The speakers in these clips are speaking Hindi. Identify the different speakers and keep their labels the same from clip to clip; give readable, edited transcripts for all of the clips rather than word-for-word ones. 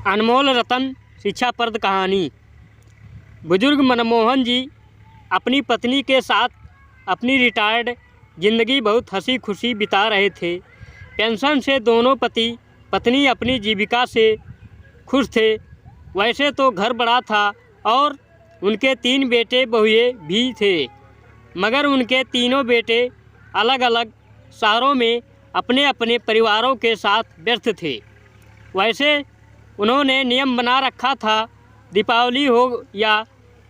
Speaker 1: अनमोल रतन शिक्षाप्रद कहानी। बुजुर्ग मनमोहन जी अपनी पत्नी के साथ अपनी रिटायर्ड ज़िंदगी बहुत हंसी खुशी बिता रहे थे। पेंशन से दोनों पति पत्नी अपनी जीविका से खुश थे। वैसे तो घर बड़ा था और उनके 3 बेटे बहुए भी थे, मगर उनके तीनों बेटे अलग अलग शहरों में अपने अपने परिवारों के साथ व्यस्त थे। वैसे उन्होंने नियम बना रखा था, दीपावली हो या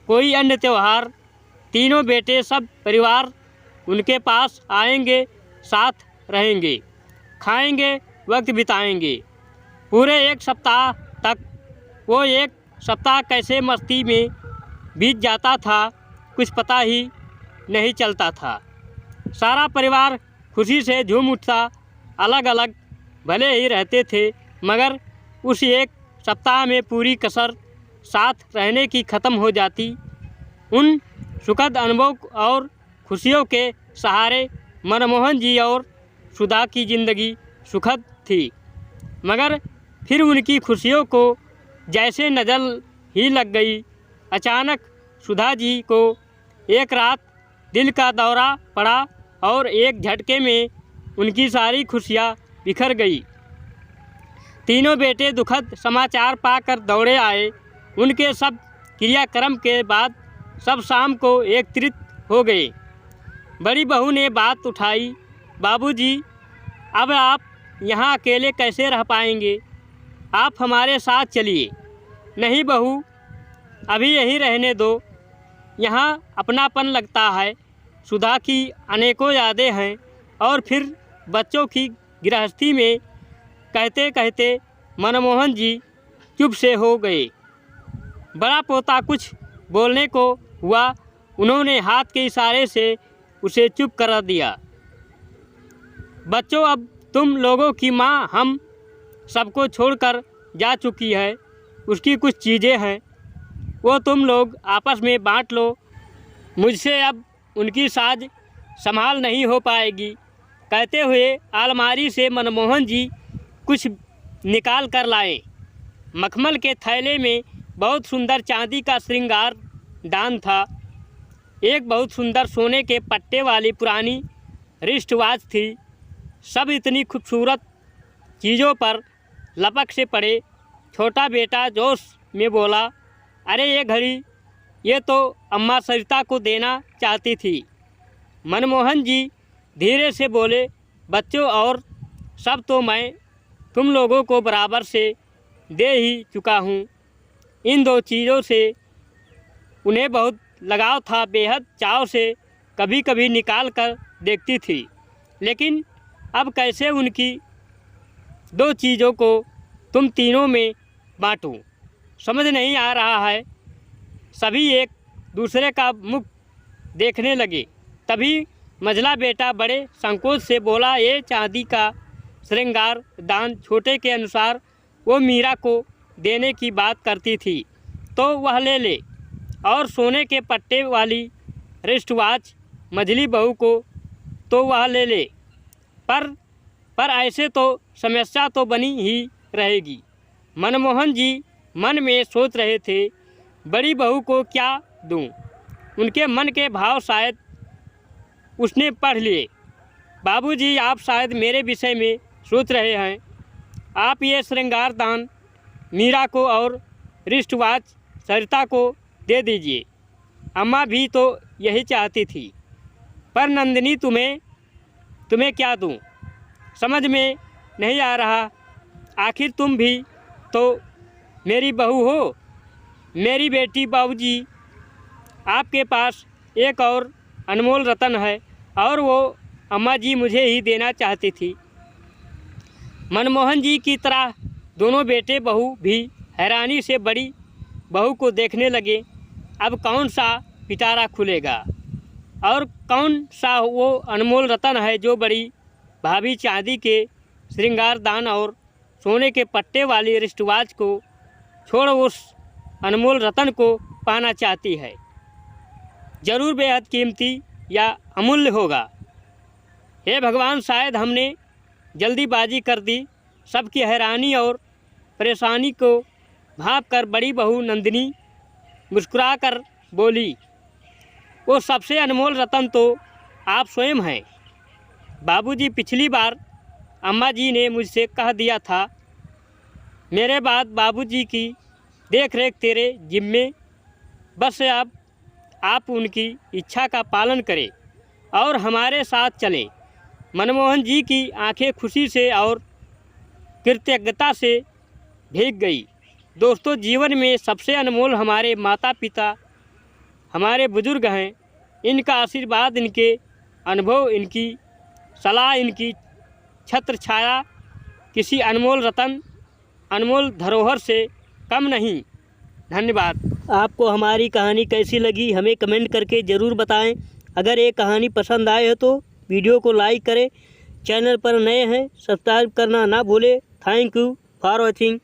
Speaker 1: कोई अन्य त्यौहार, तीनों बेटे सब परिवार उनके पास आएंगे, साथ रहेंगे, खाएंगे, वक्त बिताएंगे। पूरे 1 सप्ताह तक वो 1 सप्ताह कैसे मस्ती में बीत जाता था, कुछ पता ही नहीं चलता था। सारा परिवार खुशी से झूम उठता। अलग अलग भले ही रहते थे, मगर उस 1 सप्ताह में पूरी कसर साथ रहने की ख़त्म हो जाती। उन सुखद अनुभव और खुशियों के सहारे मनमोहन जी और सुधा की ज़िंदगी सुखद थी। मगर फिर उनकी खुशियों को जैसे नज़र ही लग गई। अचानक सुधा जी को एक रात दिल का दौरा पड़ा और एक झटके में उनकी सारी खुशियाँ बिखर गई। तीनों बेटे दुखद समाचार पाकर दौड़े आए। उनके सब क्रियाक्रम के बाद सब शाम को एकत्रित हो गए। बड़ी बहू ने बात उठाई, बाबूजी, अब आप यहाँ अकेले कैसे रह पाएंगे? आप हमारे साथ चलिए। नहीं बहू, अभी यहीं रहने दो, यहाँ अपनापन लगता है। सुधा की अनेकों यादें हैं। और फिर बच्चों की गृहस्थी में कहते कहते मनमोहन जी चुप से हो गए। बड़ा पोता कुछ बोलने को हुआ, उन्होंने हाथ के इशारे से उसे चुप करा दिया। बच्चों, अब तुम लोगों की माँ हम सबको छोड़कर जा चुकी है। उसकी कुछ चीज़ें हैं, वो तुम लोग आपस में बांट लो। मुझसे अब उनकी साज संभाल नहीं हो पाएगी। कहते हुए अलमारी से मनमोहन जी कुछ निकाल कर लाए। मखमल के थैले में बहुत सुंदर चांदी का श्रृंगार दान था। एक बहुत सुंदर सोने के पट्टे वाली पुरानी रिस्ट वॉच थी। सब इतनी खूबसूरत चीज़ों पर लपक से पड़े। छोटा बेटा जोश में बोला, अरे ये घड़ी, ये तो अम्मा सरिता को देना चाहती थी। मनमोहन जी धीरे से बोले, बच्चों, और सब तो मैं तुम लोगों को बराबर से दे ही चुका हूँ। इन 2 चीज़ों से उन्हें बहुत लगाव था। बेहद चाव से कभी कभी निकाल कर देखती थी, लेकिन अब कैसे उनकी 2 चीज़ों को तुम तीनों में बांटूं, समझ नहीं आ रहा है। सभी एक दूसरे का मुख देखने लगे। तभी मझला बेटा बड़े संकोच से बोला, ये चांदी का श्रृंगार दान छोटे के अनुसार वो मीरा को देने की बात करती थी, तो वह ले ले। और सोने के पट्टे वाली रिस्ट वॉच मझली बहू को तो वह ले ले। पर ऐसे तो समस्या तो बनी ही रहेगी। मनमोहन जी मन में सोच रहे थे, बड़ी बहू को क्या दूं? उनके मन के भाव शायद उसने पढ़ लिए। बाबूजी, आप शायद मेरे विषय में सोच रहे हैं। आप ये श्रृंगार दान मीरा को और रिस्ट वॉच सरिता को दे दीजिए। अम्मा भी तो यही चाहती थी। पर नंदिनी, तुम्हें क्या दूं? समझ में नहीं आ रहा। आखिर तुम भी तो मेरी बहू हो। मेरी बेटी, बाबूजी, आपके पास एक और अनमोल रतन है और वो अम्मा जी मुझे ही देना चाहती थी। मनमोहन जी की तरह दोनों बेटे बहू भी हैरानी से बड़ी बहू को देखने लगे। अब कौन सा पिटारा खुलेगा और कौन सा वो अनमोल रतन है जो बड़ी भाभी चांदी के श्रृंगार दान और सोने के पट्टे वाली रिस्ट वॉच को छोड़ उस अनमोल रतन को पाना चाहती है। ज़रूर बेहद कीमती या अमूल्य होगा। हे भगवान, शायद हमने जल्दीबाजी कर दी। सबकी हैरानी और परेशानी को भांपकर बड़ी बहू नंदिनी मुस्कुराकर बोली, वो सबसे अनमोल रतन तो आप स्वयं हैं। बाबूजी, पिछली बार अम्मा जी ने मुझसे कह दिया था, मेरे बाद बाबूजी की देख रेख तेरे जिम्मे, बस अब आप उनकी इच्छा का पालन करें और हमारे साथ चलें। मनमोहन जी की आंखें खुशी से और कृतज्ञता से भीग गई। दोस्तों, जीवन में सबसे अनमोल हमारे माता पिता, हमारे बुजुर्ग हैं। इनका आशीर्वाद, इनके अनुभव, इनकी सलाह, इनकी छत्र छाया किसी अनमोल रतन, अनमोल धरोहर से कम नहीं। धन्यवाद। आपको हमारी कहानी कैसी लगी हमें कमेंट करके ज़रूर बताएं। अगर ये कहानी पसंद आए हो तो वीडियो को लाइक करें। चैनल पर नए हैं सब्सक्राइब करना ना भूलें। Thank you for watching.